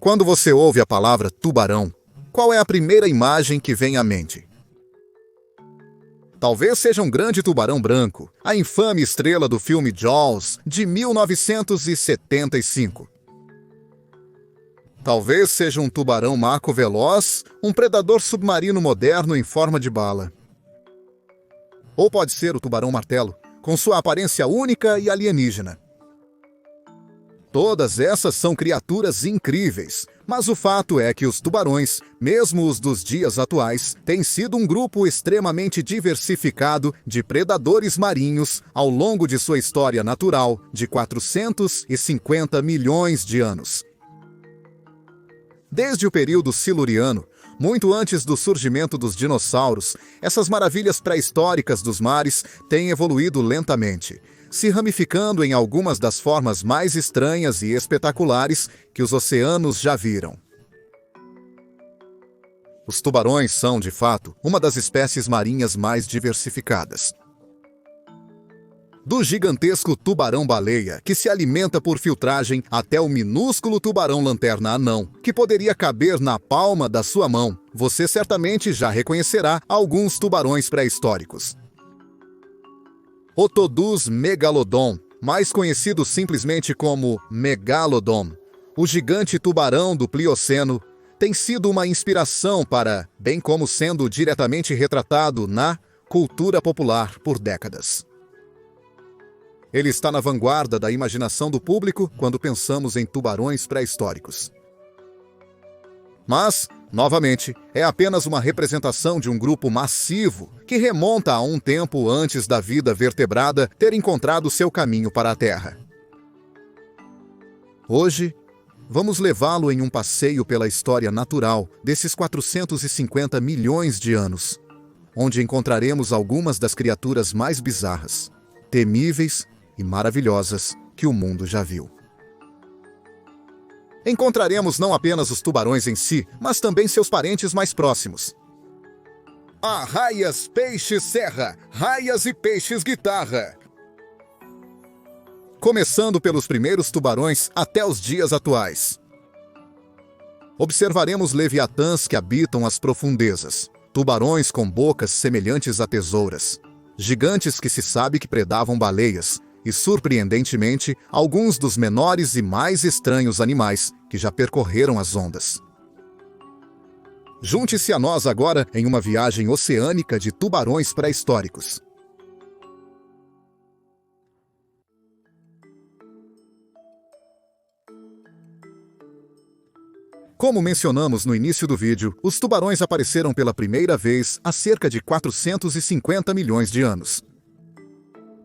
Quando você ouve a palavra tubarão, qual é a primeira imagem que vem à mente? Talvez seja um grande tubarão branco, a infame estrela do filme Jaws, de 1975. Talvez seja um tubarão maco veloz, um predador submarino moderno em forma de bala. Ou pode ser o tubarão martelo, com sua aparência única e alienígena. Todas essas são criaturas incríveis, mas o fato é que os tubarões, mesmo os dos dias atuais, têm sido um grupo extremamente diversificado de predadores marinhos ao longo de sua história natural de 450 milhões de anos. Desde o período siluriano, muito antes do surgimento dos dinossauros, essas maravilhas pré-históricas dos mares têm evoluído lentamente, se ramificando em algumas das formas mais estranhas e espetaculares que os oceanos já viram. Os tubarões são, de fato, uma das espécies marinhas mais diversificadas. Do gigantesco tubarão-baleia, que se alimenta por filtragem, até o minúsculo tubarão-lanterna anão, que poderia caber na palma da sua mão, você certamente já reconhecerá alguns tubarões pré-históricos. Otodus megalodon, mais conhecido simplesmente como megalodon, o gigante tubarão do Plioceno, tem sido uma inspiração para, bem como sendo diretamente retratado na cultura popular por décadas. Ele está na vanguarda da imaginação do público quando pensamos em tubarões pré-históricos. Mas, novamente, é apenas uma representação de um grupo massivo que remonta a um tempo antes da vida vertebrada ter encontrado seu caminho para a Terra. Hoje, vamos levá-lo em um passeio pela história natural desses 450 milhões de anos, onde encontraremos algumas das criaturas mais bizarras, temíveis e maravilhosas que o mundo já viu. Encontraremos não apenas os tubarões em si, mas também seus parentes mais próximos. Arraias peixes serra, raias e peixes guitarra. Começando pelos primeiros tubarões até os dias atuais. Observaremos leviatãs que habitam as profundezas, tubarões com bocas semelhantes a tesouras, gigantes que se sabe que predavam baleias, e, surpreendentemente, alguns dos menores e mais estranhos animais que já percorreram as ondas. Junte-se a nós agora em uma viagem oceânica de tubarões pré-históricos. Como mencionamos no início do vídeo, os tubarões apareceram pela primeira vez há cerca de 450 milhões de anos.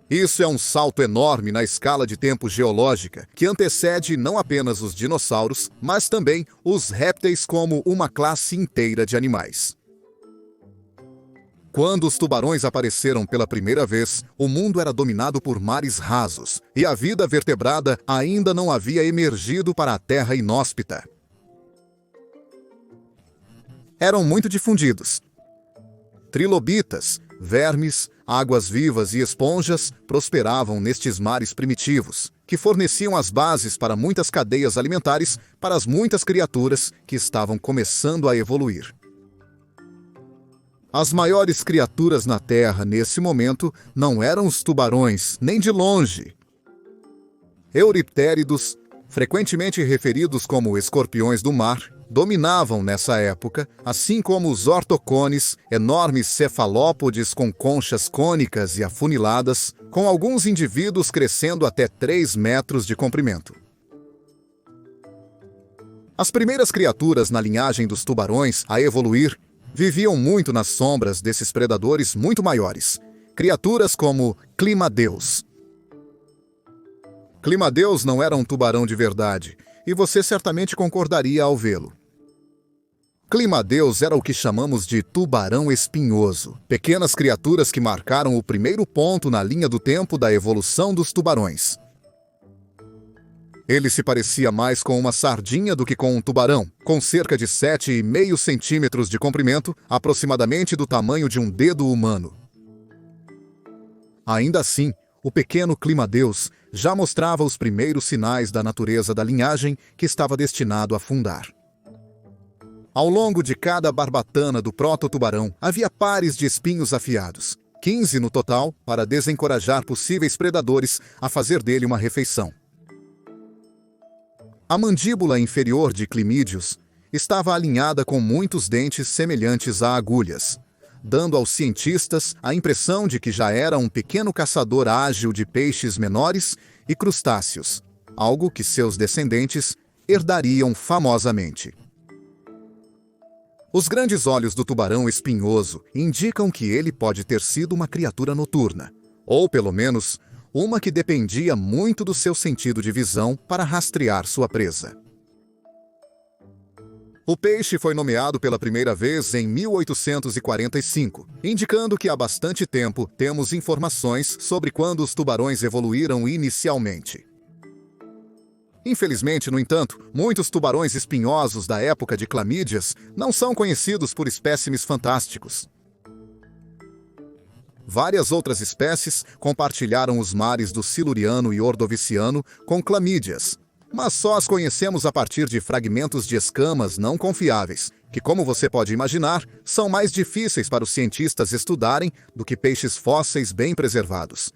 Isso é um salto enorme na escala de tempo geológica, que antecede não apenas os dinossauros, mas também os répteis como uma classe inteira de animais. Quando os tubarões apareceram pela primeira vez, o mundo era dominado por mares rasos, e a vida vertebrada ainda não havia emergido para a terra inóspita. Eram muito difundidos. Trilobitas, vermes, águas-vivas e esponjas prosperavam nestes mares primitivos, que forneciam as bases para muitas cadeias alimentares para as muitas criaturas que estavam começando a evoluir. As maiores criaturas na Terra nesse momento não eram os tubarões, nem de longe. Euriptéridos, frequentemente referidos como escorpiões do mar, dominavam nessa época, assim como os ortocones, enormes cefalópodes com conchas cônicas e afuniladas, com alguns indivíduos crescendo até 3 metros de comprimento. As primeiras criaturas na linhagem dos tubarões a evoluir viviam muito nas sombras desses predadores muito maiores, criaturas como Climadeus. Climadeus não era um tubarão de verdade, e você certamente concordaria ao vê-lo. Climadeus era o que chamamos de tubarão espinhoso, pequenas criaturas que marcaram o primeiro ponto na linha do tempo da evolução dos tubarões. Ele se parecia mais com uma sardinha do que com um tubarão, com cerca de 7,5 centímetros de comprimento, aproximadamente do tamanho de um dedo humano. Ainda assim, o pequeno climadeus já mostrava os primeiros sinais da natureza da linhagem que estava destinado a fundar. Ao longo de cada barbatana do proto-tubarão havia pares de espinhos afiados, 15 no total, para desencorajar possíveis predadores a fazer dele uma refeição. A mandíbula inferior de Climídeos estava alinhada com muitos dentes semelhantes a agulhas, dando aos cientistas a impressão de que já era um pequeno caçador ágil de peixes menores e crustáceos, algo que seus descendentes herdariam famosamente. Os grandes olhos do tubarão espinhoso indicam que ele pode ter sido uma criatura noturna, ou pelo menos uma que dependia muito do seu sentido de visão para rastrear sua presa. O peixe foi nomeado pela primeira vez em 1845, indicando que há bastante tempo temos informações sobre quando os tubarões evoluíram inicialmente. Infelizmente, no entanto, muitos tubarões espinhosos da época de Clamídeas não são conhecidos por espécimes fantásticos. Várias outras espécies compartilharam os mares do Siluriano e Ordoviciano com Clamídeas, mas só as conhecemos a partir de fragmentos de escamas não confiáveis, que, como você pode imaginar, são mais difíceis para os cientistas estudarem do que peixes fósseis bem preservados.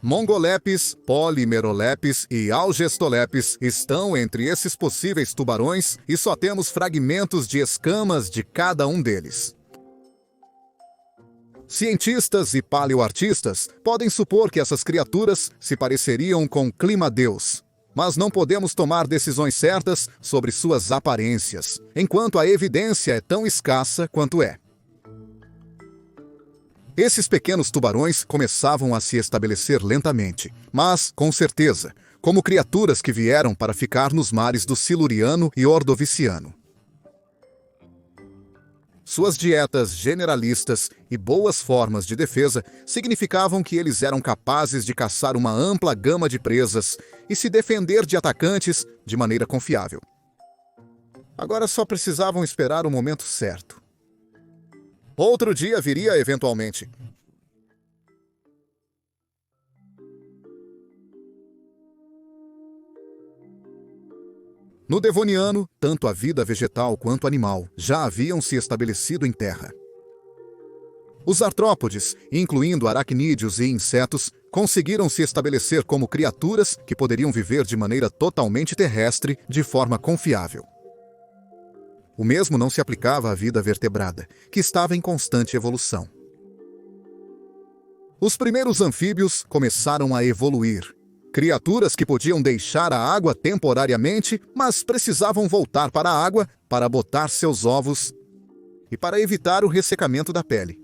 Mongolepis, Polymerolepis e Algestolepis estão entre esses possíveis tubarões e só temos fragmentos de escamas de cada um deles. Cientistas e paleoartistas podem supor que essas criaturas se pareceriam com climadeus, mas não podemos tomar decisões certas sobre suas aparências, enquanto a evidência é tão escassa quanto é. Esses pequenos tubarões começavam a se estabelecer lentamente, mas, com certeza, como criaturas que vieram para ficar nos mares do Siluriano e Ordoviciano. Suas dietas generalistas e boas formas de defesa significavam que eles eram capazes de caçar uma ampla gama de presas e se defender de atacantes de maneira confiável. Agora só precisavam esperar o momento certo. Outro dia viria eventualmente. No Devoniano, tanto a vida vegetal quanto animal já haviam se estabelecido em terra. Os artrópodes, incluindo aracnídeos e insetos, conseguiram se estabelecer como criaturas que poderiam viver de maneira totalmente terrestre de forma confiável. O mesmo não se aplicava à vida vertebrada, que estava em constante evolução. Os primeiros anfíbios começaram a evoluir. Criaturas que podiam deixar a água temporariamente, mas precisavam voltar para a água para botar seus ovos e para evitar o ressecamento da pele.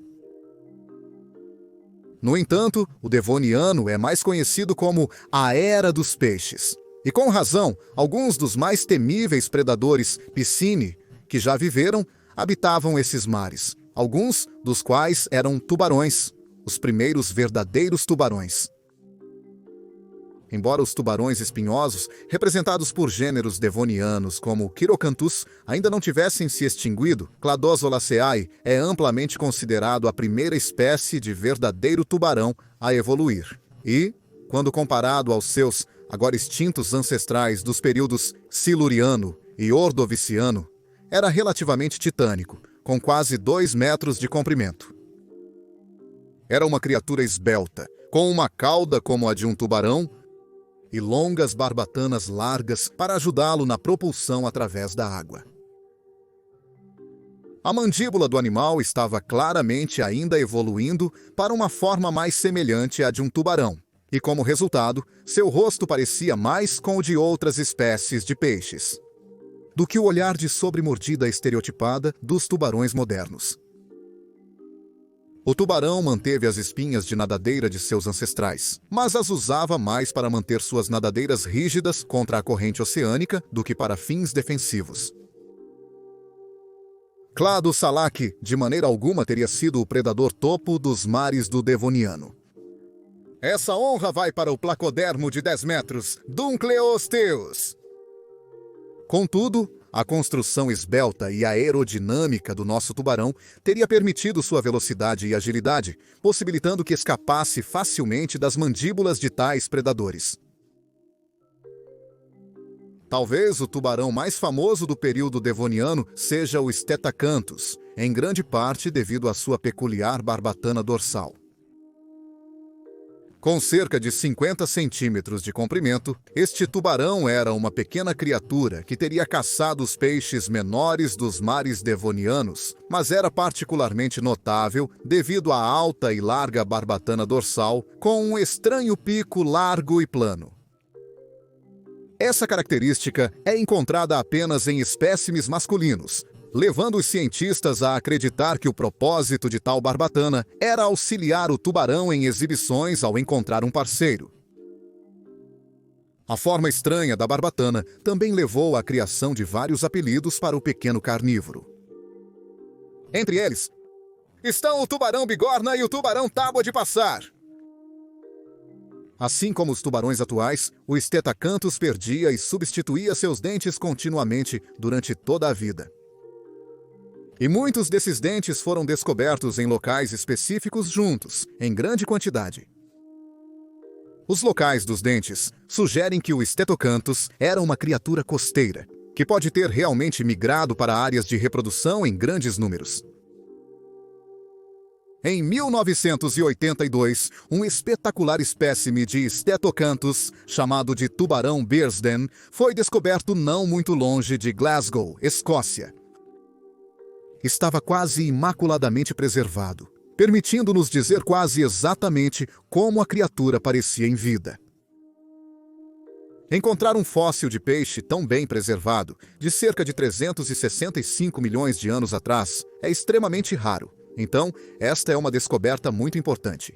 No entanto, o Devoniano é mais conhecido como a Era dos Peixes. E com razão, alguns dos mais temíveis predadores piscine que já viveram habitavam esses mares, alguns dos quais eram tubarões, os primeiros verdadeiros tubarões. Embora os tubarões espinhosos, representados por gêneros devonianos como Chirocanthus, ainda não tivessem se extinguido, Cladosolaceae é amplamente considerado a primeira espécie de verdadeiro tubarão a evoluir. E, quando comparado aos seus agora extintos ancestrais dos períodos Siluriano e Ordoviciano, era relativamente titânico, com quase 2 metros de comprimento. Era uma criatura esbelta, com uma cauda como a de um tubarão, e longas barbatanas largas para ajudá-lo na propulsão através da água. A mandíbula do animal estava claramente ainda evoluindo para uma forma mais semelhante à de um tubarão, e como resultado, seu rosto parecia mais com o de outras espécies de peixes, do que o olhar de sobremordida estereotipada dos tubarões modernos. O tubarão manteve as espinhas de nadadeira de seus ancestrais, mas as usava mais para manter suas nadadeiras rígidas contra a corrente oceânica do que para fins defensivos. Cladosalac, de maneira alguma, teria sido o predador topo dos mares do Devoniano. Essa honra vai para o placodermo de 10 metros, Dunkleosteus. Contudo, A construção esbelta e aerodinâmica do nosso tubarão teria permitido sua velocidade e agilidade, possibilitando que escapasse facilmente das mandíbulas de tais predadores. Talvez o tubarão mais famoso do período devoniano seja o Stetacanthus, em grande parte devido à sua peculiar barbatana dorsal. Com cerca de 50 centímetros de comprimento, este tubarão era uma pequena criatura que teria caçado os peixes menores dos mares devonianos, mas era particularmente notável devido à alta e larga barbatana dorsal, com um estranho pico largo e plano. Essa característica é encontrada apenas em espécimes masculinos, levando os cientistas a acreditar que o propósito de tal barbatana era auxiliar o tubarão em exibições ao encontrar um parceiro. A forma estranha da barbatana também levou à criação de vários apelidos para o pequeno carnívoro. Entre eles, estão o tubarão bigorna e o tubarão tábua de passar. Assim como os tubarões atuais, o Stetacanthus perdia e substituía seus dentes continuamente durante toda a vida. E muitos desses dentes foram descobertos em locais específicos juntos, em grande quantidade. Os locais dos dentes sugerem que o Stetocanthus era uma criatura costeira, que pode ter realmente migrado para áreas de reprodução em grandes números. Em 1982, um espetacular espécime de Stetocanthus, chamado de tubarão Bearsden, foi descoberto não muito longe de Glasgow, Escócia. Estava quase imaculadamente preservado, permitindo-nos dizer quase exatamente como a criatura parecia em vida. Encontrar um fóssil de peixe tão bem preservado, de cerca de 365 milhões de anos atrás, é extremamente raro. Então, esta é uma descoberta muito importante.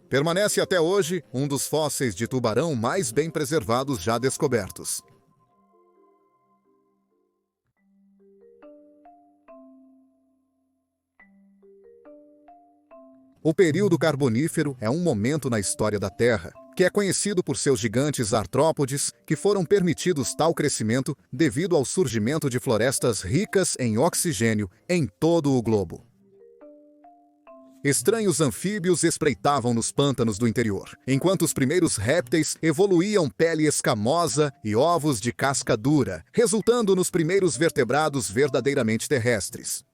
Permanece até hoje um dos fósseis de tubarão mais bem preservados já descobertos. O período Carbonífero é um momento na história da Terra que é conhecido por seus gigantes artrópodes que foram permitidos tal crescimento devido ao surgimento de florestas ricas em oxigênio em todo o globo. Estranhos anfíbios espreitavam nos pântanos do interior, enquanto os primeiros répteis evoluíam pele escamosa e ovos de casca dura, resultando nos primeiros vertebrados verdadeiramente terrestres.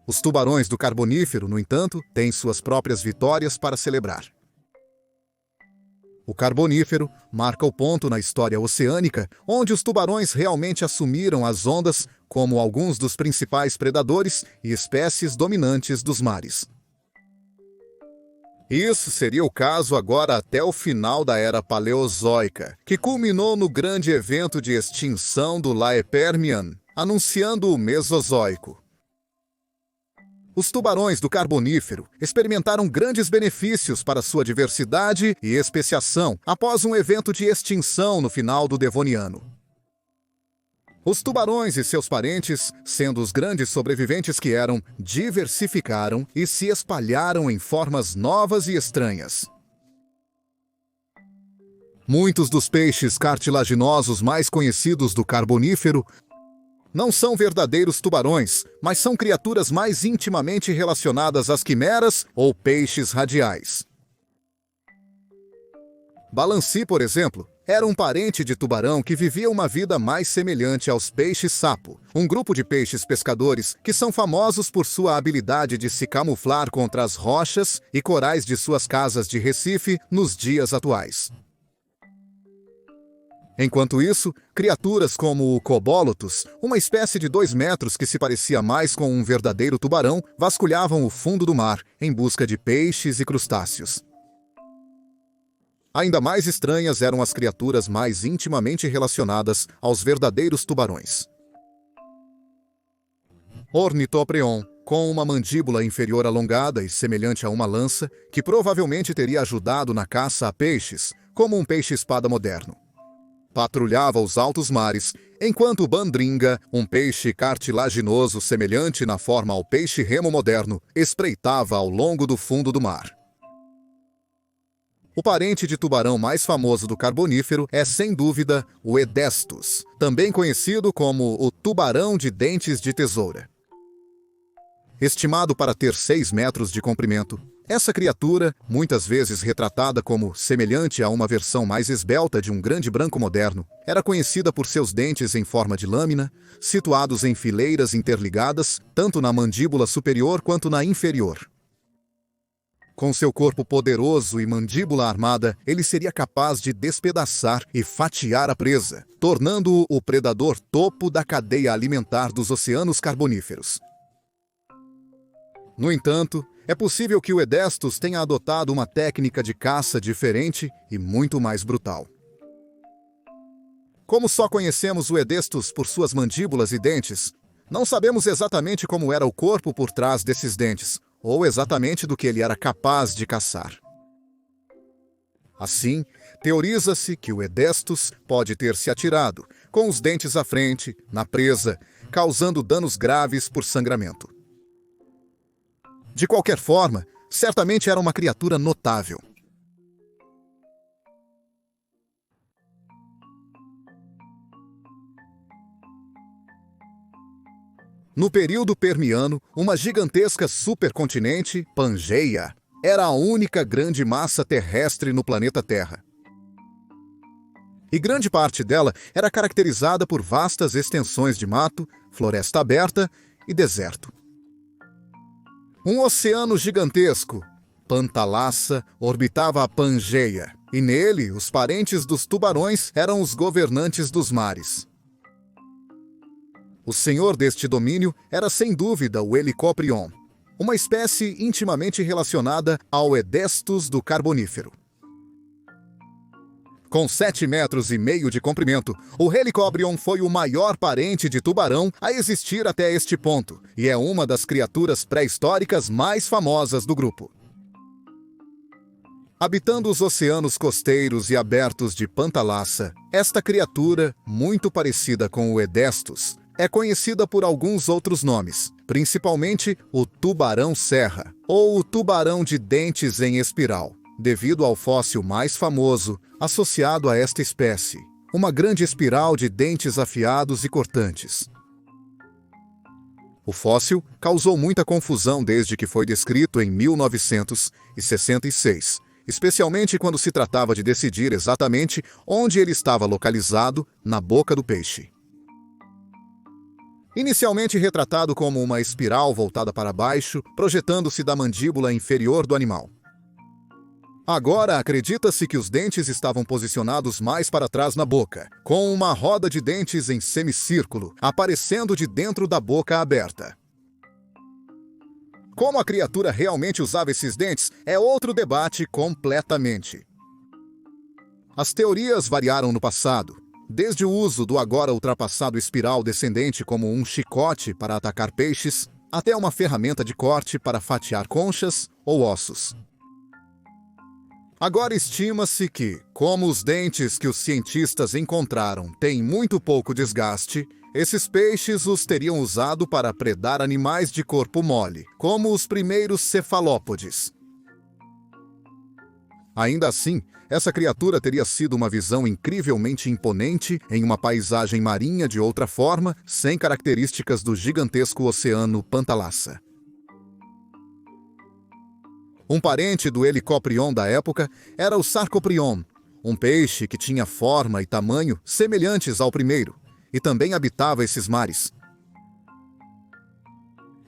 Os tubarões do Carbonífero, no entanto, têm suas próprias vitórias para celebrar. O Carbonífero marca o ponto na história oceânica onde os tubarões realmente assumiram as ondas como alguns dos principais predadores e espécies dominantes dos mares. Isso seria o caso agora até o final da Era Paleozoica, que culminou no grande evento de extinção do Laepermian, anunciando o Mesozoico. Os tubarões do Carbonífero experimentaram grandes benefícios para sua diversidade e especiação após um evento de extinção no final do Devoniano. Os tubarões e seus parentes, sendo os grandes sobreviventes que eram, diversificaram e se espalharam em formas novas e estranhas. Muitos dos peixes cartilaginosos mais conhecidos do Carbonífero não são verdadeiros tubarões, mas são criaturas mais intimamente relacionadas às quimeras ou peixes radiais. Balanci, por exemplo, era um parente de tubarão que vivia uma vida mais semelhante aos peixes-sapo, um grupo de peixes pescadores que são famosos por sua habilidade de se camuflar contra as rochas e corais de suas casas de Recife nos dias atuais. Enquanto isso, criaturas como o Cobolotus, uma espécie de 2 metros que se parecia mais com um verdadeiro tubarão, vasculhavam o fundo do mar em busca de peixes e crustáceos. Ainda mais estranhas eram as criaturas mais intimamente relacionadas aos verdadeiros tubarões. Ornithopreon, com uma mandíbula inferior alongada e semelhante a uma lança, que provavelmente teria ajudado na caça a peixes, como um peixe-espada moderno. Patrulhava os altos mares, enquanto o bandringa, um peixe cartilaginoso semelhante na forma ao peixe-remo moderno, espreitava ao longo do fundo do mar. O parente de tubarão mais famoso do Carbonífero é, sem dúvida, o Edestus, também conhecido como o tubarão de dentes de tesoura. Estimado para ter 6 metros de comprimento, essa criatura, muitas vezes retratada como semelhante a uma versão mais esbelta de um grande branco moderno, era conhecida por seus dentes em forma de lâmina, situados em fileiras interligadas, tanto na mandíbula superior quanto na inferior. Com seu corpo poderoso e mandíbula armada, ele seria capaz de despedaçar e fatiar a presa, tornando-o o predador topo da cadeia alimentar dos oceanos carboníferos. No entanto, é possível que o Edestus tenha adotado uma técnica de caça diferente e muito mais brutal. Como só conhecemos o Edestus por suas mandíbulas e dentes, não sabemos exatamente como era o corpo por trás desses dentes, ou exatamente do que ele era capaz de caçar. Assim, teoriza-se que o Edestus pode ter se atirado, com os dentes à frente, na presa, causando danos graves por sangramento. De qualquer forma, certamente era uma criatura notável. No período Permiano, uma gigantesca supercontinente, Pangeia, era a única grande massa terrestre no planeta Terra. E grande parte dela era caracterizada por vastas extensões de mato, floresta aberta e deserto. Um oceano gigantesco, Pantalassa, orbitava a Pangeia, e nele os parentes dos tubarões eram os governantes dos mares. O senhor deste domínio era sem dúvida o Helicoprion, uma espécie intimamente relacionada ao Edestus do Carbonífero. Com 7,5 metros de comprimento, o Helicoprion foi o maior parente de tubarão a existir até este ponto, e é uma das criaturas pré-históricas mais famosas do grupo. Habitando os oceanos costeiros e abertos de Pantalassa, esta criatura, muito parecida com o Edestus, é conhecida por alguns outros nomes, principalmente o tubarão-serra, ou o tubarão de dentes em espiral, devido ao fóssil mais famoso associado a esta espécie, uma grande espiral de dentes afiados e cortantes. O fóssil causou muita confusão desde que foi descrito em 1966, especialmente quando se tratava de decidir exatamente onde ele estava localizado na boca do peixe. Inicialmente retratado como uma espiral voltada para baixo, projetando-se da mandíbula inferior do animal. Agora acredita-se que os dentes estavam posicionados mais para trás na boca, com uma roda de dentes em semicírculo, aparecendo de dentro da boca aberta. Como a criatura realmente usava esses dentes é outro debate completamente. As teorias variaram no passado, desde o uso do agora ultrapassado espiral descendente como um chicote para atacar peixes, até uma ferramenta de corte para fatiar conchas ou ossos. Agora estima-se que, como os dentes que os cientistas encontraram têm muito pouco desgaste, esses peixes os teriam usado para predar animais de corpo mole, como os primeiros cefalópodes. Ainda assim, essa criatura teria sido uma visão incrivelmente imponente em uma paisagem marinha de outra forma, sem características do gigantesco oceano Pantalassa. Um parente do Helicoprion da época era o Sarcoprion, um peixe que tinha forma e tamanho semelhantes ao primeiro, e também habitava esses mares.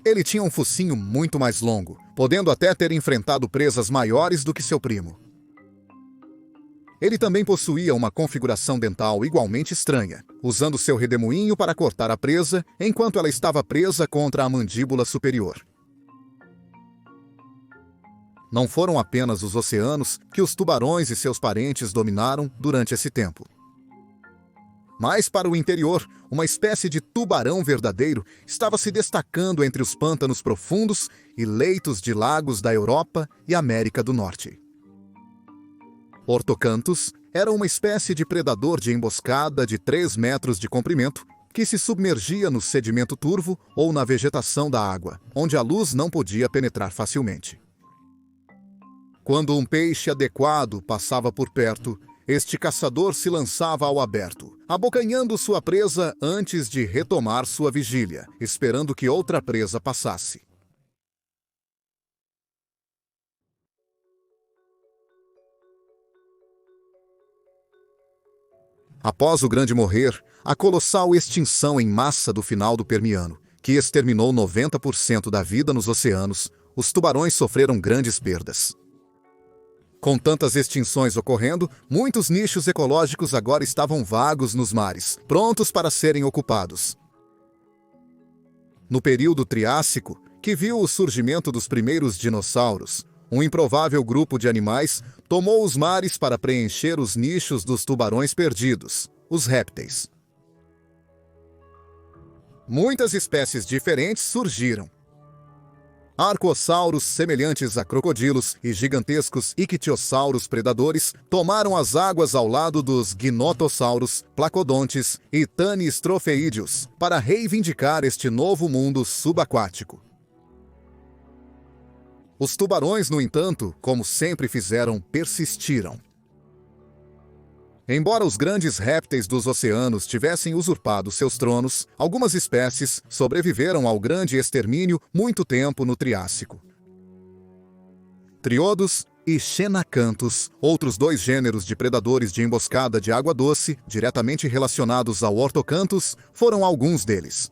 Ele tinha um focinho muito mais longo, podendo até ter enfrentado presas maiores do que seu primo. Ele também possuía uma configuração dental igualmente estranha, usando seu redemoinho para cortar a presa enquanto ela estava presa contra a mandíbula superior. Não foram apenas os oceanos que os tubarões e seus parentes dominaram durante esse tempo. Mais para o interior, uma espécie de tubarão verdadeiro estava se destacando entre os pântanos profundos e leitos de lagos da Europa e América do Norte. Ortocanthus era uma espécie de predador de emboscada de 3 metros de comprimento que se submergia no sedimento turvo ou na vegetação da água, onde a luz não podia penetrar facilmente. Quando um peixe adequado passava por perto, este caçador se lançava ao aberto, abocanhando sua presa antes de retomar sua vigília, esperando que outra presa passasse. Após o Grande Morrer, a colossal extinção em massa do final do Permiano, que exterminou 90% da vida nos oceanos, os tubarões sofreram grandes perdas. Com tantas extinções ocorrendo, muitos nichos ecológicos agora estavam vagos nos mares, prontos para serem ocupados. No período Triássico, que viu o surgimento dos primeiros dinossauros, um improvável grupo de animais tomou os mares para preencher os nichos dos tubarões perdidos, os répteis. Muitas espécies diferentes surgiram. Arcossauros semelhantes a crocodilos e gigantescos ictiossauros predadores tomaram as águas ao lado dos gnotossauros, placodontes e tanistrofeídeos para reivindicar este novo mundo subaquático. Os tubarões, no entanto, como sempre fizeram, persistiram. Embora os grandes répteis dos oceanos tivessem usurpado seus tronos, algumas espécies sobreviveram ao grande extermínio muito tempo no Triássico. Triodos e xenacantos, outros dois gêneros de predadores de emboscada de água doce, diretamente relacionados ao ortocanthus, foram alguns deles.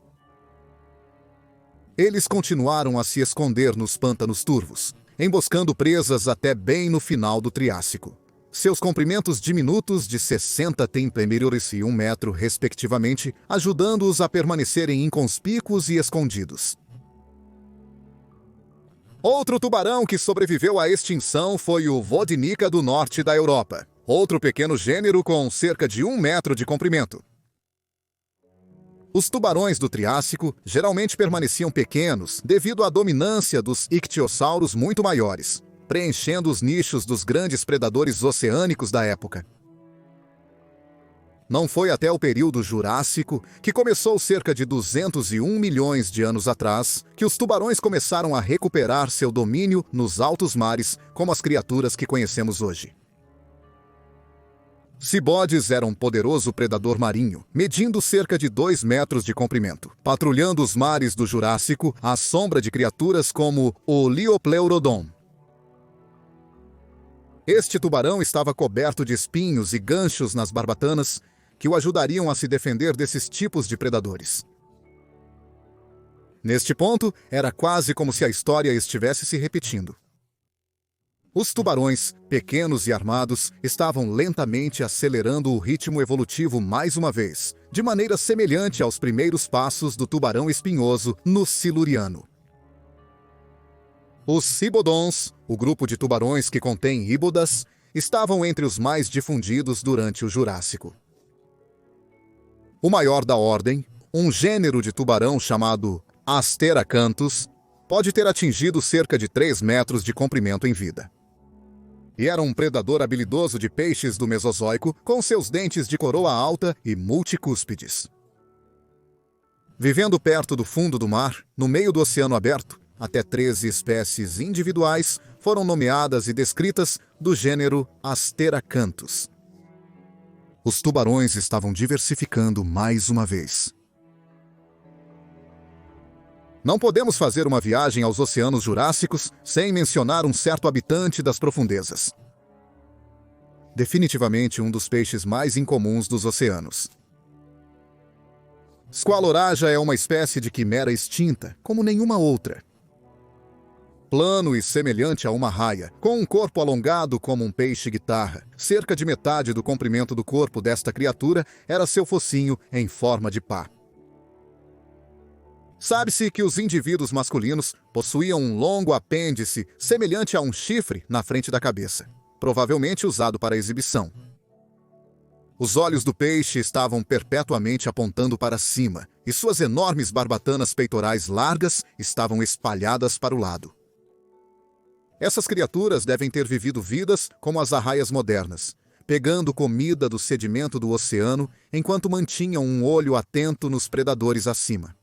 Eles continuaram a se esconder nos pântanos turvos, emboscando presas até bem no final do Triássico. Seus comprimentos diminutos de 60 centímetros e 1 metro, respectivamente, ajudando-os a permanecerem inconspícuos e escondidos. Outro tubarão que sobreviveu à extinção foi o Vodnica do norte da Europa, outro pequeno gênero com cerca de 1 metro de comprimento. Os tubarões do Triássico geralmente permaneciam pequenos devido à dominância dos ictiossauros muito maiores, preenchendo os nichos dos grandes predadores oceânicos da época. Não foi até o período Jurássico, que começou cerca de 201 milhões de anos atrás, que os tubarões começaram a recuperar seu domínio nos altos mares, como as criaturas que conhecemos hoje. Cibodes era um poderoso predador marinho, medindo cerca de 2 metros de comprimento, patrulhando os mares do Jurássico à sombra de criaturas como o Liopleurodon. Este tubarão estava coberto de espinhos e ganchos nas barbatanas que o ajudariam a se defender desses tipos de predadores. Neste ponto, era quase como se a história estivesse se repetindo. Os tubarões, pequenos e armados, estavam lentamente acelerando o ritmo evolutivo mais uma vez, de maneira semelhante aos primeiros passos do tubarão espinhoso no Siluriano. Os cibodons, o grupo de tubarões que contém híbodas, estavam entre os mais difundidos durante o Jurássico. O maior da ordem, um gênero de tubarão chamado Asteracanthus, pode ter atingido cerca de 3 metros de comprimento em vida. E era um predador habilidoso de peixes do Mesozoico, com seus dentes de coroa alta e multicúspides. Vivendo perto do fundo do mar, no meio do oceano aberto, até 13 espécies individuais foram nomeadas e descritas do gênero Asteracanthus. Os tubarões estavam diversificando mais uma vez. Não podemos fazer uma viagem aos oceanos jurássicos sem mencionar um certo habitante das profundezas. Definitivamente um dos peixes mais incomuns dos oceanos. Squaloraja é uma espécie de quimera extinta, como nenhuma outra. Plano e semelhante a uma raia, com um corpo alongado como um peixe-guitarra, cerca de metade do comprimento do corpo desta criatura era seu focinho em forma de pá. Sabe-se que os indivíduos masculinos possuíam um longo apêndice semelhante a um chifre na frente da cabeça, provavelmente usado para exibição. Os olhos do peixe estavam perpetuamente apontando para cima, e suas enormes barbatanas peitorais largas estavam espalhadas para o lado. Essas criaturas devem ter vivido vidas como as arraias modernas, pegando comida do sedimento do oceano enquanto mantinham um olho atento nos predadores acima.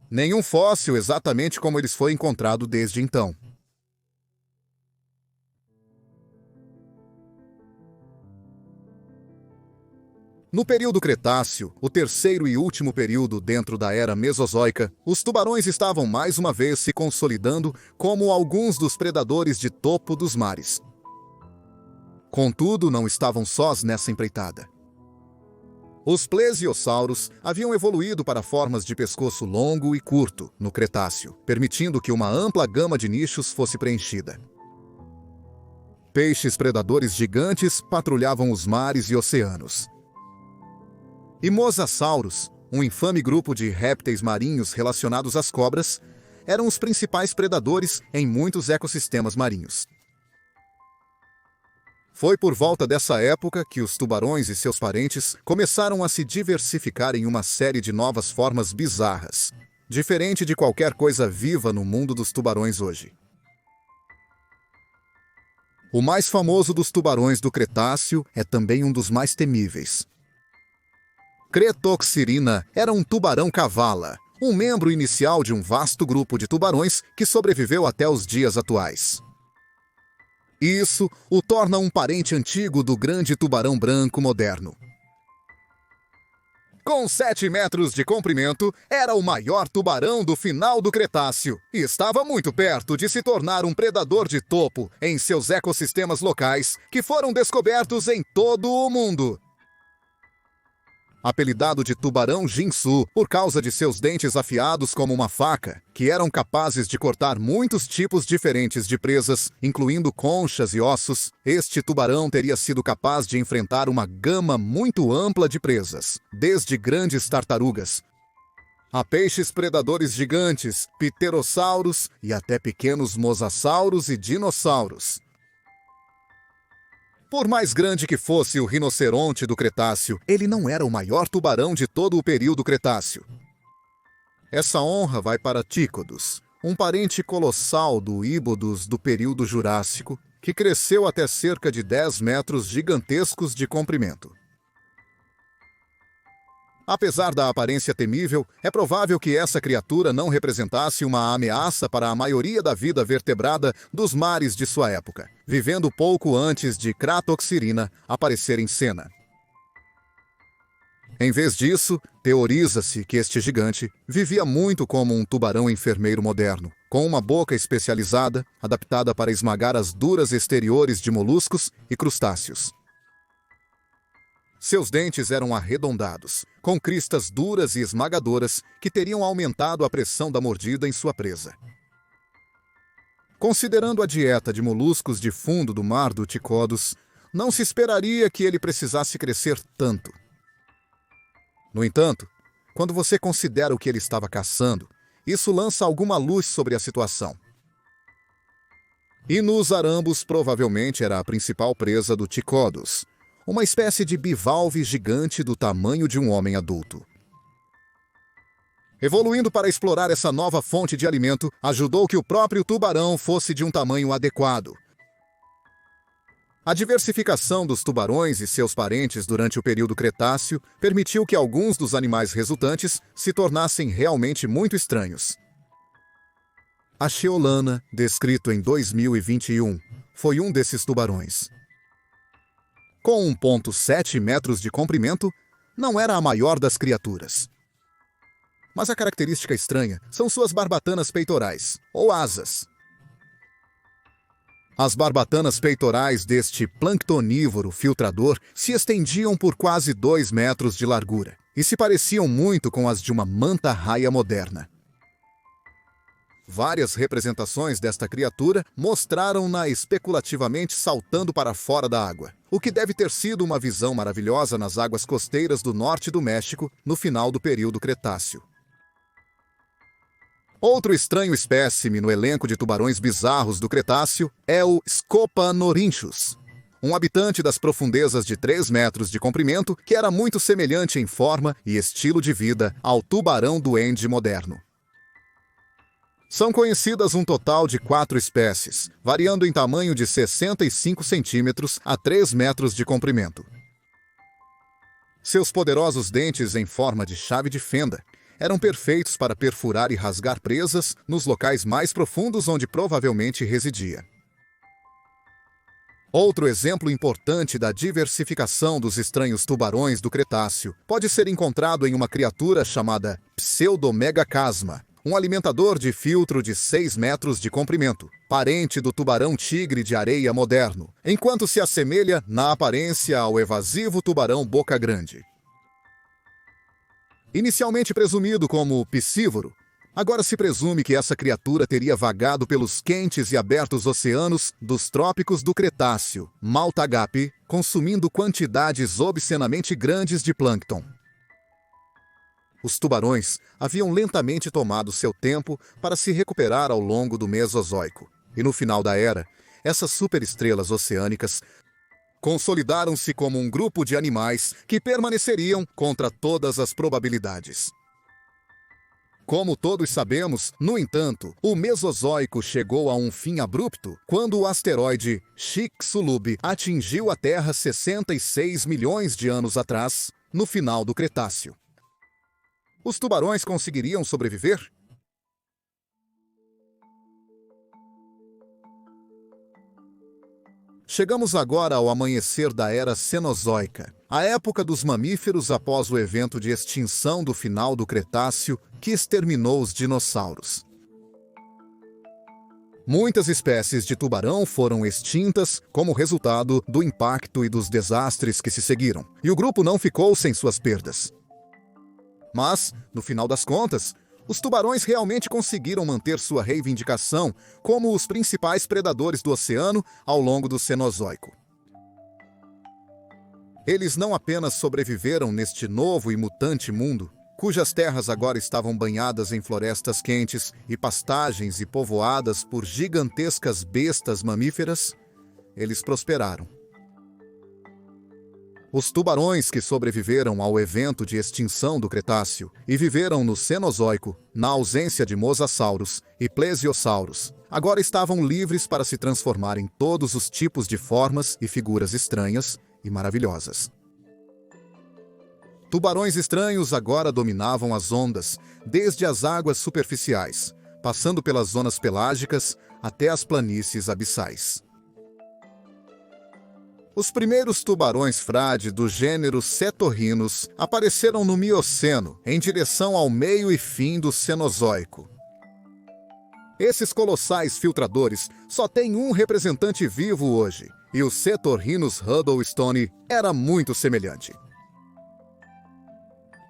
Nenhum fóssil exatamente como eles foi encontrado desde então. No período Cretáceo, o terceiro e último período dentro da era Mesozoica, os tubarões estavam mais uma vez se consolidando como alguns dos predadores de topo dos mares. Contudo, não estavam sós nessa empreitada. Os plesiosauros haviam evoluído para formas de pescoço longo e curto no Cretáceo, permitindo que uma ampla gama de nichos fosse preenchida. Peixes predadores gigantes patrulhavam os mares e oceanos. E mosasauros, um infame grupo de répteis marinhos relacionados às cobras, eram os principais predadores em muitos ecossistemas marinhos. Foi por volta dessa época que os tubarões e seus parentes começaram a se diversificar em uma série de novas formas bizarras, diferente de qualquer coisa viva no mundo dos tubarões hoje. O mais famoso dos tubarões do Cretáceo é também um dos mais temíveis. Cretoxirina era um tubarão-cavala, um membro inicial de um vasto grupo de tubarões que sobreviveu até os dias atuais. Isso o torna um parente antigo do grande tubarão branco moderno. Com 7 metros de comprimento, era o maior tubarão do final do Cretáceo e estava muito perto de se tornar um predador de topo em seus ecossistemas locais, que foram descobertos em todo o mundo. Apelidado de tubarão Jinsu por causa de seus dentes afiados como uma faca, que eram capazes de cortar muitos tipos diferentes de presas, incluindo conchas e ossos, este tubarão teria sido capaz de enfrentar uma gama muito ampla de presas, desde grandes tartarugas a peixes predadores gigantes, pterossauros e até pequenos mosassauros e dinossauros. Por mais grande que fosse o rinoceronte do Cretáceo, ele não era o maior tubarão de todo o período Cretáceo. Essa honra vai para Tícodos, um parente colossal do Íbodos do período Jurássico, que cresceu até cerca de 10 metros gigantescos de comprimento. Apesar da aparência temível, é provável que essa criatura não representasse uma ameaça para a maioria da vida vertebrada dos mares de sua época, vivendo pouco antes de Cratoxirina aparecer em cena. Em vez disso, teoriza-se que este gigante vivia muito como um tubarão enfermeiro moderno, com uma boca especializada, adaptada para esmagar as duras exteriores de moluscos e crustáceos. Seus dentes eram arredondados, com cristas duras e esmagadoras que teriam aumentado a pressão da mordida em sua presa. Considerando a dieta de moluscos de fundo do mar do Tícodos, não se esperaria que ele precisasse crescer tanto. No entanto, quando você considera o que ele estava caçando, isso lança alguma luz sobre a situação. Inus arambus provavelmente era a principal presa do Tícodos, uma espécie de bivalve gigante do tamanho de um homem adulto. Evoluindo para explorar essa nova fonte de alimento, ajudou que o próprio tubarão fosse de um tamanho adequado. A diversificação dos tubarões e seus parentes durante o período Cretáceo permitiu que alguns dos animais resultantes se tornassem realmente muito estranhos. A Cheolana, descrito em 2021, foi um desses tubarões. Com 1,7 metros de comprimento, não era a maior das criaturas. Mas a característica estranha são suas barbatanas peitorais, ou asas. As barbatanas peitorais deste planctonívoro filtrador se estendiam por quase 2 metros de largura e se pareciam muito com as de uma manta-raia moderna. Várias representações desta criatura mostraram-na especulativamente saltando para fora da água, o que deve ter sido uma visão maravilhosa nas águas costeiras do norte do México no final do período Cretáceo. Outro estranho espécime no elenco de tubarões bizarros do Cretáceo é o Scopanorhynchus, um habitante das profundezas de 3 metros de comprimento que era muito semelhante em forma e estilo de vida ao tubarão-duende moderno. São conhecidas um total de 4 espécies, variando em tamanho de 65 centímetros a 3 metros de comprimento. Seus poderosos dentes em forma de chave de fenda eram perfeitos para perfurar e rasgar presas nos locais mais profundos onde provavelmente residia. Outro exemplo importante da diversificação dos estranhos tubarões do Cretáceo pode ser encontrado em uma criatura chamada Pseudomegacasma, um alimentador de filtro de 6 metros de comprimento, parente do tubarão-tigre de areia moderno, enquanto se assemelha na aparência ao evasivo tubarão boca-grande. Inicialmente presumido como piscívoro, agora se presume que essa criatura teria vagado pelos quentes e abertos oceanos dos trópicos do Cretáceo, Maltagap, consumindo quantidades obscenamente grandes de plâncton. Os tubarões haviam lentamente tomado seu tempo para se recuperar ao longo do Mesozoico, e no final da era, essas superestrelas oceânicas consolidaram-se como um grupo de animais que permaneceriam contra todas as probabilidades. Como todos sabemos, no entanto, o Mesozoico chegou a um fim abrupto quando o asteroide Chicxulub atingiu a Terra 66 milhões de anos atrás, no final do Cretáceo. Os tubarões conseguiriam sobreviver? Chegamos agora ao amanhecer da Era Cenozoica, a época dos mamíferos após o evento de extinção do final do Cretáceo que exterminou os dinossauros. Muitas espécies de tubarão foram extintas como resultado do impacto e dos desastres que se seguiram, e o grupo não ficou sem suas perdas. Mas, no final das contas, os tubarões realmente conseguiram manter sua reivindicação como os principais predadores do oceano ao longo do Cenozoico. Eles não apenas sobreviveram neste novo e mutante mundo, cujas terras agora estavam banhadas em florestas quentes e pastagens e povoadas por gigantescas bestas mamíferas, eles prosperaram. Os tubarões que sobreviveram ao evento de extinção do Cretáceo e viveram no Cenozoico, na ausência de mosassauros e plesiosauros, agora estavam livres para se transformar em todos os tipos de formas e figuras estranhas e maravilhosas. Tubarões estranhos agora dominavam as ondas, desde as águas superficiais, passando pelas zonas pelágicas até as planícies abissais. Os primeiros tubarões frade do gênero Cetorrhinus apareceram no Mioceno, em direção ao meio e fim do Cenozoico. Esses colossais filtradores só têm um representante vivo hoje, e o Cetorrhinus Huddlestone era muito semelhante.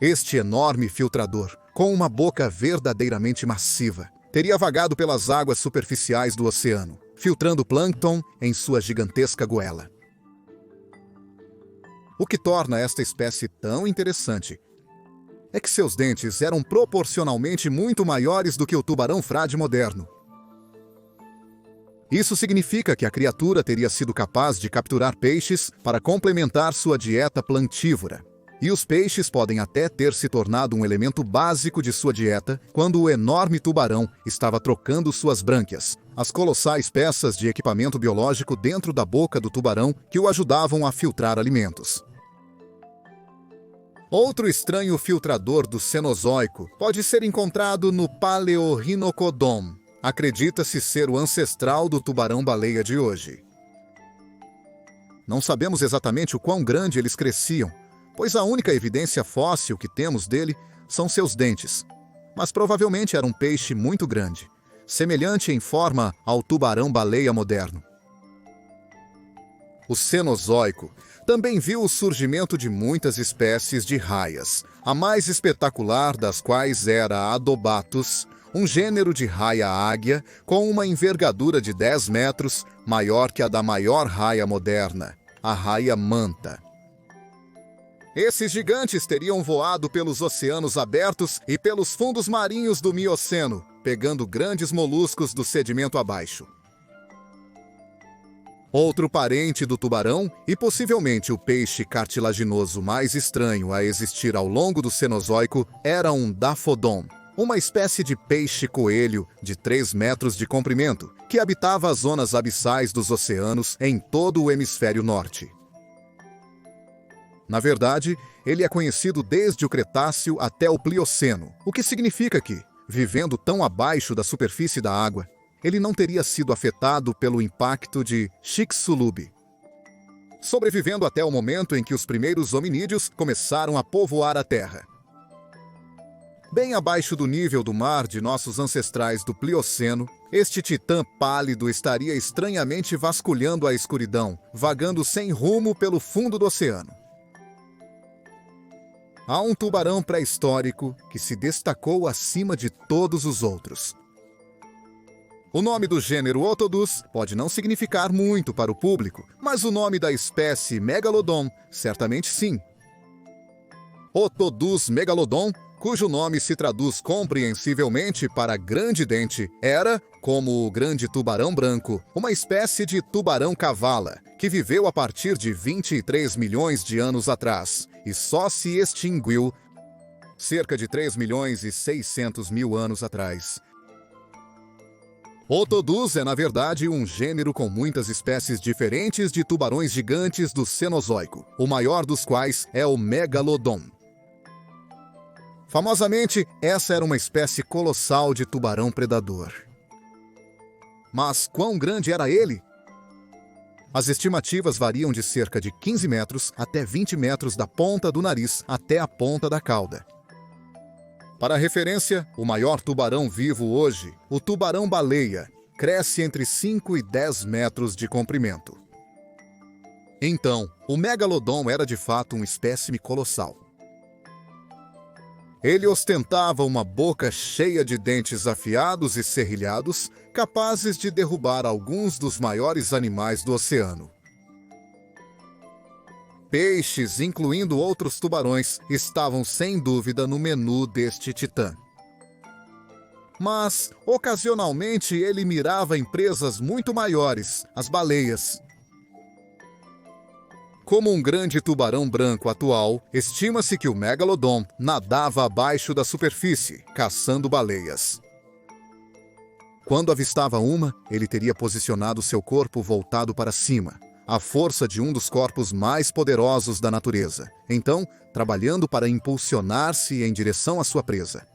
Este enorme filtrador, com uma boca verdadeiramente massiva, teria vagado pelas águas superficiais do oceano, filtrando plâncton em sua gigantesca goela. O que torna esta espécie tão interessante é que seus dentes eram proporcionalmente muito maiores do que o tubarão frade moderno. Isso significa que a criatura teria sido capaz de capturar peixes para complementar sua dieta plantívora. E os peixes podem até ter se tornado um elemento básico de sua dieta quando o enorme tubarão estava trocando suas brânquias, as colossais peças de equipamento biológico dentro da boca do tubarão que o ajudavam a filtrar alimentos. Outro estranho filtrador do Cenozoico pode ser encontrado no Paleorhinocodon. Acredita-se ser o ancestral do tubarão-baleia de hoje. Não sabemos exatamente o quão grande eles cresciam, pois a única evidência fóssil que temos dele são seus dentes. Mas provavelmente era um peixe muito grande, semelhante em forma ao tubarão-baleia moderno. O Cenozoico também viu o surgimento de muitas espécies de raias, a mais espetacular das quais era a Adobatus, um gênero de raia-águia com uma envergadura de 10 metros, maior que a da maior raia moderna, a raia-manta. Esses gigantes teriam voado pelos oceanos abertos e pelos fundos marinhos do Mioceno, pegando grandes moluscos do sedimento abaixo. Outro parente do tubarão, e possivelmente o peixe cartilaginoso mais estranho a existir ao longo do Cenozoico, era um Daphodon, uma espécie de peixe-coelho de 3 metros de comprimento, que habitava as zonas abissais dos oceanos em todo o hemisfério norte. Na verdade, ele é conhecido desde o Cretáceo até o Plioceno, o que significa que, vivendo tão abaixo da superfície da água, ele não teria sido afetado pelo impacto de Chicxulub, sobrevivendo até o momento em que os primeiros hominídeos começaram a povoar a Terra. Bem abaixo do nível do mar de nossos ancestrais do Plioceno, este titã pálido estaria estranhamente vasculhando a escuridão, vagando sem rumo pelo fundo do oceano. Há um tubarão pré-histórico que se destacou acima de todos os outros. O nome do gênero Otodus pode não significar muito para o público, mas o nome da espécie Megalodon, certamente sim. Otodus megalodon, cujo nome se traduz compreensivelmente para grande dente, era, como o grande tubarão branco, uma espécie de tubarão-cavala, que viveu a partir de 23 milhões de anos atrás, e só se extinguiu cerca de 3 milhões e 600 mil anos atrás. Otodus é, na verdade, um gênero com muitas espécies diferentes de tubarões gigantes do Cenozoico, o maior dos quais é o Megalodon. Famosamente, essa era uma espécie colossal de tubarão predador. Mas quão grande era ele? As estimativas variam de cerca de 15 metros até 20 metros da ponta do nariz até a ponta da cauda. Para referência, o maior tubarão vivo hoje, o tubarão-baleia, cresce entre 5 e 10 metros de comprimento. Então, o Megalodon era de fato um espécime colossal. Ele ostentava uma boca cheia de dentes afiados e serrilhados, capazes de derrubar alguns dos maiores animais do oceano. Peixes, incluindo outros tubarões, estavam sem dúvida no menu deste titã. Mas, ocasionalmente, ele mirava em presas muito maiores, as baleias. Como um grande tubarão branco atual, estima-se que o Megalodon nadava abaixo da superfície, caçando baleias. Quando avistava uma, ele teria posicionado seu corpo voltado para cima, a força de um dos corpos mais poderosos da natureza, então trabalhando para impulsionar-se em direção à sua presa.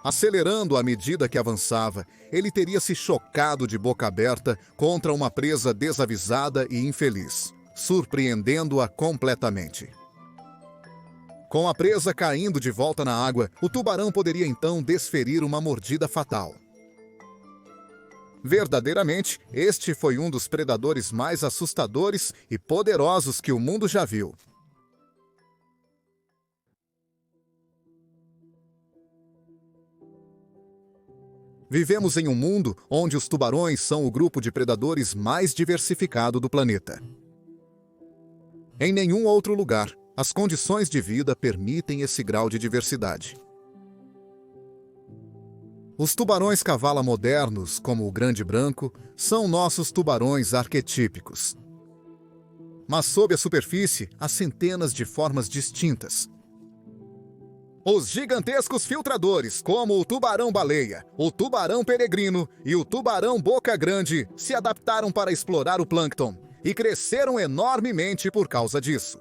Acelerando à medida que avançava, ele teria se chocado de boca aberta contra uma presa desavisada e infeliz, surpreendendo-a completamente. Com a presa caindo de volta na água, o tubarão poderia então desferir uma mordida fatal. Verdadeiramente, este foi um dos predadores mais assustadores e poderosos que o mundo já viu. Vivemos em um mundo onde os tubarões são o grupo de predadores mais diversificado do planeta. Em nenhum outro lugar, as condições de vida permitem esse grau de diversidade. Os tubarões-cavala modernos, como o grande branco, são nossos tubarões arquetípicos. Mas sob a superfície, há centenas de formas distintas. Os gigantescos filtradores, como o tubarão-baleia, o tubarão-peregrino e o tubarão-boca grande, se adaptaram para explorar o plâncton e cresceram enormemente por causa disso.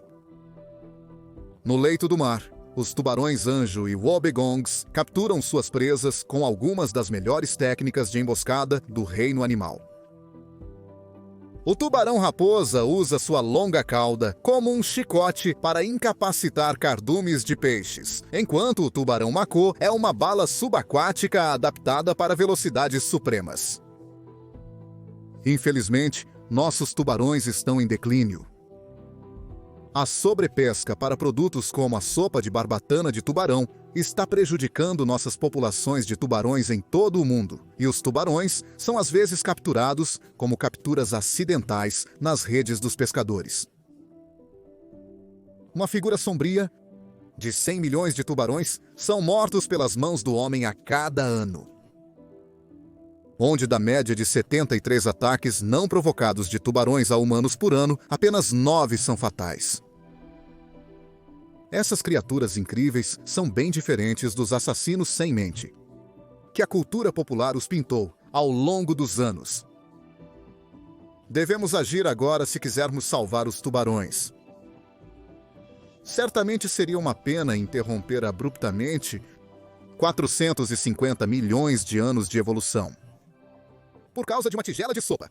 No leito do mar, os tubarões-anjo e wobbegongs capturam suas presas com algumas das melhores técnicas de emboscada do reino animal. O tubarão-raposa usa sua longa cauda como um chicote para incapacitar cardumes de peixes, enquanto o tubarão-macô é uma bala subaquática adaptada para velocidades supremas. Infelizmente, nossos tubarões estão em declínio. A sobrepesca para produtos como a sopa de barbatana de tubarão está prejudicando nossas populações de tubarões em todo o mundo, e os tubarões são às vezes capturados como capturas acidentais nas redes dos pescadores. Uma figura sombria de 100 milhões de tubarões são mortos pelas mãos do homem a cada ano. Onde da média de 73 ataques não provocados de tubarões a humanos por ano, apenas 9 são fatais. Essas criaturas incríveis são bem diferentes dos assassinos sem mente, que a cultura popular os pintou ao longo dos anos. Devemos agir agora se quisermos salvar os tubarões. Certamente seria uma pena interromper abruptamente 450 milhões de anos de evolução por causa de uma tigela de sopa.